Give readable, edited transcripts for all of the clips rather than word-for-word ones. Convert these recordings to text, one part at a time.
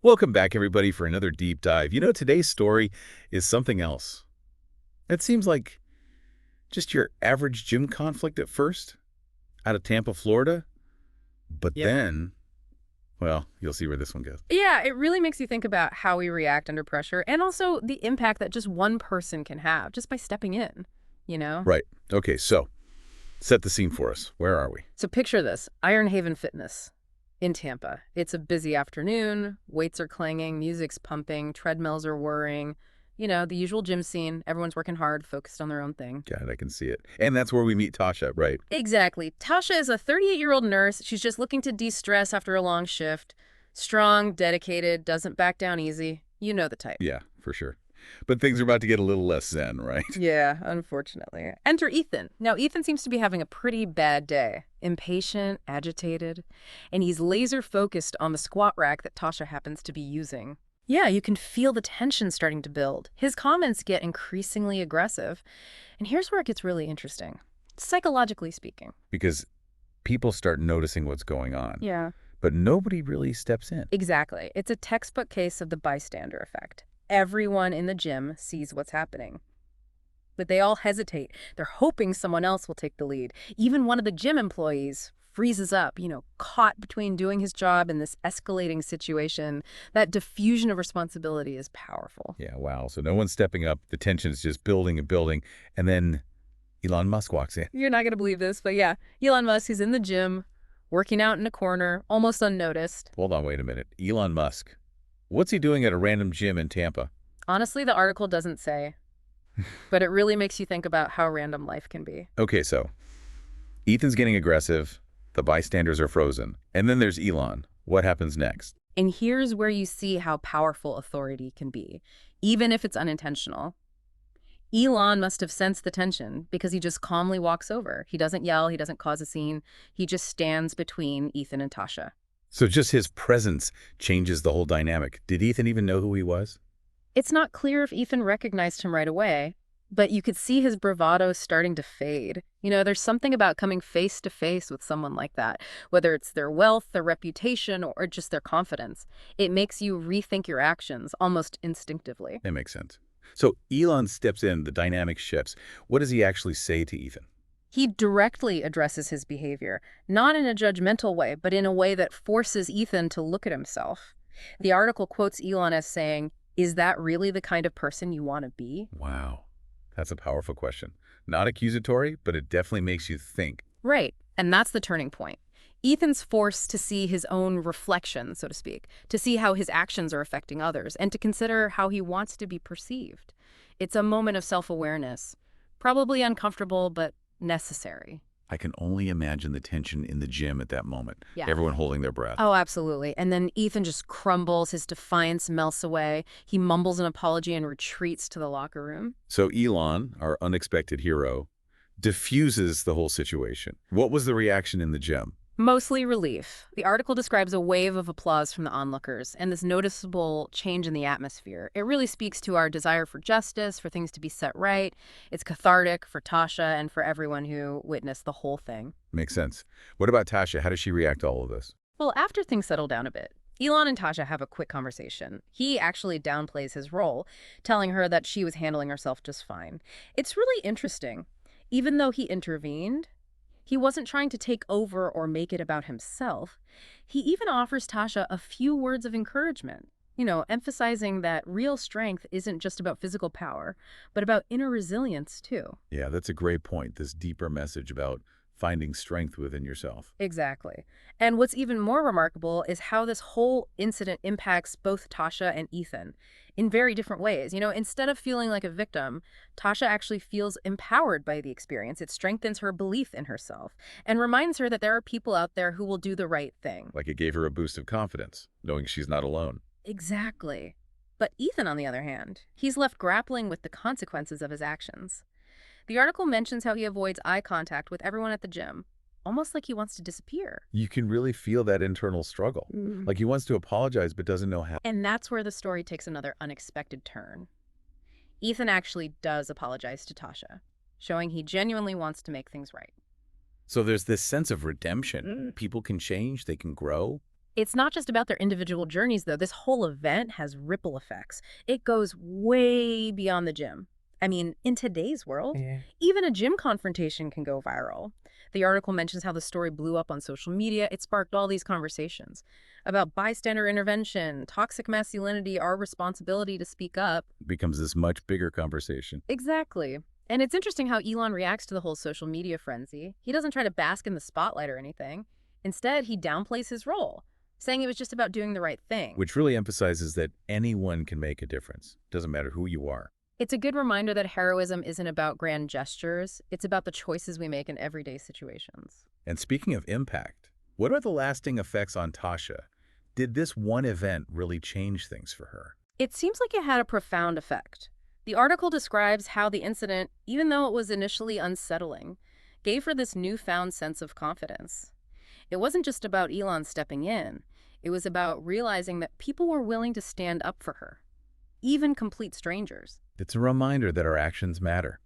Welcome back, everybody, for another deep dive. Today's story is something else. It seems like just your average gym conflict at first, out of Tampa, Florida. But Yep. then, well, you'll see where this one goes. Yeah, it really makes you think about how we react under pressure and also the impact that just one person can have just by stepping in, you know? Right. Okay, so set the scene for us. Where are we? So picture this, Iron Haven Fitness in Tampa. It's a busy afternoon, weights are clanging, music's pumping, treadmills are whirring. The usual gym scene. Everyone's working hard, focused on their own thing. God, I can see it. And that's where we meet Tasha, right? Exactly. Tasha is a 38-year-old nurse. She's just looking to de-stress after a long shift. Strong, dedicated, doesn't back down easy. You know the type. Yeah, for sure. But things are about to get a little less zen, right? Yeah, unfortunately. Enter Ethan. Now, Ethan seems to be having a pretty bad day. Impatient, agitated, and he's laser focused on the squat rack that Tasha happens to be using. Yeah, you can feel the tension starting to build. His comments get increasingly aggressive. And here's where it gets really interesting, psychologically speaking. Because people start noticing what's going on. Yeah. But nobody really steps in. Exactly. It's a textbook case of the bystander effect. Everyone in the gym sees what's happening, but they all hesitate. They're hoping someone else will take the lead. Even one of the gym employees freezes up, caught between doing his job and this escalating situation. That diffusion of responsibility is powerful. Yeah, wow. So no one's stepping up. The tension is just building and building. And then Elon Musk walks in. You're not going to believe this, but yeah, Elon Musk is in the gym, working out in a corner, almost unnoticed. Hold on, wait a minute. Elon Musk. What's he doing at a random gym in Tampa? Honestly, the article doesn't say, but it really makes you think about how random life can be. Okay, so Ethan's getting aggressive. The bystanders are frozen. And then there's Elon. What happens next? And here's where you see how powerful authority can be, even if it's unintentional. Elon must have sensed the tension because he just calmly walks over. He doesn't yell, he doesn't cause a scene. He just stands between Ethan and Tasha. So just his presence changes the whole dynamic. Did Ethan even know who he was? It's not clear if Ethan recognized him right away, but you could see his bravado starting to fade. There's something about coming face to face with someone like that, whether it's their wealth, their reputation, or just their confidence. It makes you rethink your actions almost instinctively. That makes sense. So Elon steps in, the dynamic shifts. What does he actually say to Ethan? He directly addresses his behavior, not in a judgmental way, but in a way that forces Ethan to look at himself. The article quotes Elon as saying, "Is that really the kind of person you want to be?" Wow. That's a powerful question. Not accusatory, but it definitely makes you think. Right, and that's the turning point. Ethan's forced to see his own reflection, so to speak, to see how his actions are affecting others, and to consider how he wants to be perceived. It's a moment of self-awareness, probably uncomfortable, but necessary. I can only imagine the tension in the gym at that moment. Yeah. Everyone holding their breath. Oh, absolutely. And then Ethan just crumbles, his defiance melts away. He mumbles an apology and retreats to the locker room. So Elon, our unexpected hero, diffuses the whole situation. What was the reaction in the gym? Mostly relief. The article describes a wave of applause from the onlookers and this noticeable change in the atmosphere. It really speaks to our desire for justice, for things to be set right. It's cathartic for Tasha and for everyone who witnessed the whole thing. Makes sense. What about Tasha? How does she react to all of this? Well, after things settle down a bit, Elon and Tasha have a quick conversation. He actually downplays his role, telling her that she was handling herself just fine. It's really interesting. Even though he intervened, he wasn't trying to take over or make it about himself. He even offers Tasha a few words of encouragement, emphasizing that real strength isn't just about physical power, but about inner resilience too. Yeah, that's a great point. This deeper message about finding strength within yourself. Exactly. And what's even more remarkable is how this whole incident impacts both Tasha and Ethan in very different ways. Instead of feeling like a victim, Tasha actually feels empowered by the experience. It strengthens her belief in herself and reminds her that there are people out there who will do the right thing. Like it gave her a boost of confidence, knowing she's not alone. Exactly. But Ethan, on the other hand, he's left grappling with the consequences of his actions. The article mentions how he avoids eye contact with everyone at the gym, almost like he wants to disappear. You can really feel that internal struggle. Like he wants to apologize but doesn't know how. And that's where the story takes another unexpected turn. Ethan actually does apologize to Tasha, showing he genuinely wants to make things right. So there's this sense of redemption. People can change, they can grow. It's not just about their individual journeys, though. This whole event has ripple effects. It goes way beyond the gym. I mean, in today's world, Yeah. even a gym confrontation can go viral. The article mentions how the story blew up on social media. It sparked all these conversations about bystander intervention, toxic masculinity, our responsibility to speak up. Becomes this much bigger conversation. Exactly. And it's interesting how Elon reacts to the whole social media frenzy. He doesn't try to bask in the spotlight or anything. Instead, he downplays his role, saying it was just about doing the right thing. Which really emphasizes that anyone can make a difference. Doesn't matter who you are. It's a good reminder that heroism isn't about grand gestures. It's about the choices we make in everyday situations. And speaking of impact, what are the lasting effects on Tasha? Did this one event really change things for her? It seems like it had a profound effect. The article describes how the incident, even though it was initially unsettling, gave her this newfound sense of confidence. It wasn't just about Elon stepping in. It was about realizing that people were willing to stand up for her, even complete strangers. It's a reminder that our actions matter.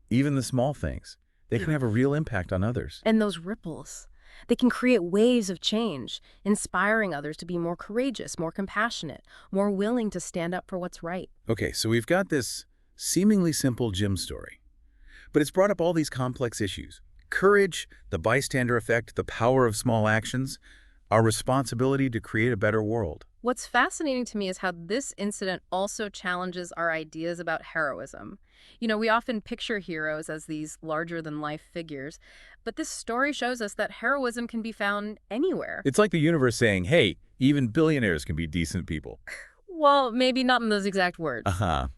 Even the small things. They can have a real impact on others. And those ripples, they can create waves of change, inspiring others to be more courageous, more compassionate, more willing to stand up for what's right. Okay, so we've got this seemingly simple gym story, but it's brought up all these complex issues. Courage, the bystander effect, the power of small actions, our responsibility to create a better world. What's fascinating to me is how this incident also challenges our ideas about heroism. You know, we often picture heroes as these larger-than-life figures, but this story shows us that heroism can be found anywhere. It's like the universe saying, hey, even billionaires can be decent people. Well, maybe not in those exact words.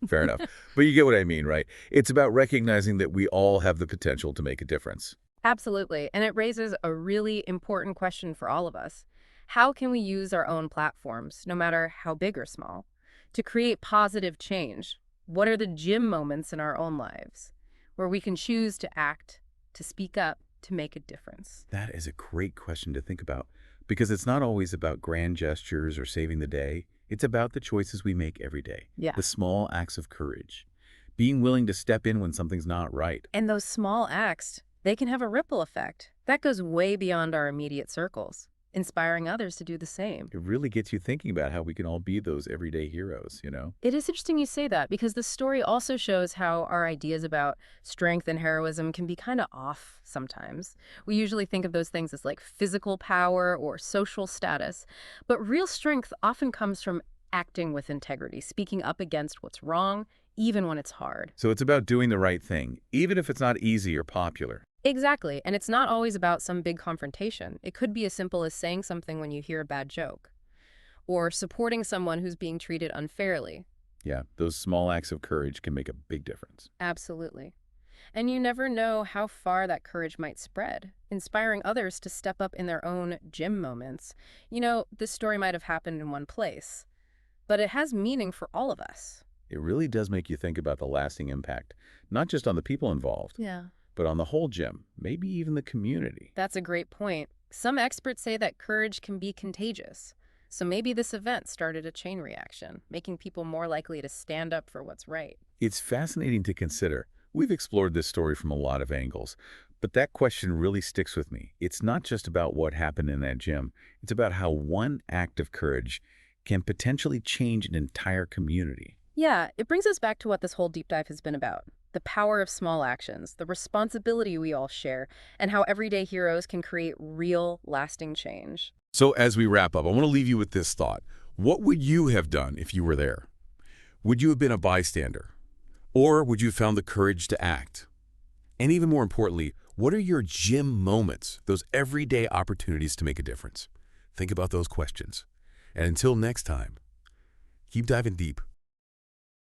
Fair enough. But you get what I mean, right? It's about recognizing that we all have the potential to make a difference. Absolutely, and it raises a really important question for all of us. How can we use our own platforms, no matter how big or small, to create positive change? What are the gym moments in our own lives where we can choose to act, to speak up, to make a difference? That is a great question to think about, because it's not always about grand gestures or saving the day. It's about the choices we make every day. Yeah. The small acts of courage. Being willing to step in when something's not right. And those small acts, they can have a ripple effect. That goes way beyond our immediate circles, inspiring others to do the same. It really gets you thinking about how we can all be those everyday heroes, you know? It is interesting you say that, because the story also shows how our ideas about strength and heroism can be kind of off sometimes. We usually think of those things as like physical power or social status, but real strength often comes from acting with integrity, speaking up against what's wrong, even when it's hard. So it's about doing the right thing, even if it's not easy or popular. Exactly, and it's not always about some big confrontation. It could be as simple as saying something when you hear a bad joke, or supporting someone who's being treated unfairly. Yeah, those small acts of courage can make a big difference. Absolutely. And you never know how far that courage might spread, inspiring others to step up in their own gym moments. You know, this story might have happened in one place, but it has meaning for all of us. It really does make you think about the lasting impact, not just on the people involved, Yeah. but on the whole gym, maybe even the community. That's a great point. Some experts say that courage can be contagious. So maybe this event started a chain reaction, making people more likely to stand up for what's right. It's fascinating to consider. We've explored this story from a lot of angles, but that question really sticks with me. It's not just about what happened in that gym. It's about how one act of courage can potentially change an entire community. Yeah, it brings us back to what this whole deep dive has been about. The power of small actions, the responsibility we all share, and how everyday heroes can create real, lasting change. So as we wrap up, I want to leave you with this thought. What would you have done if you were there? Would you have been a bystander? Or would you have found the courage to act? And even more importantly, what are your gym moments, those everyday opportunities to make a difference? Think about those questions. And until next time, keep diving deep.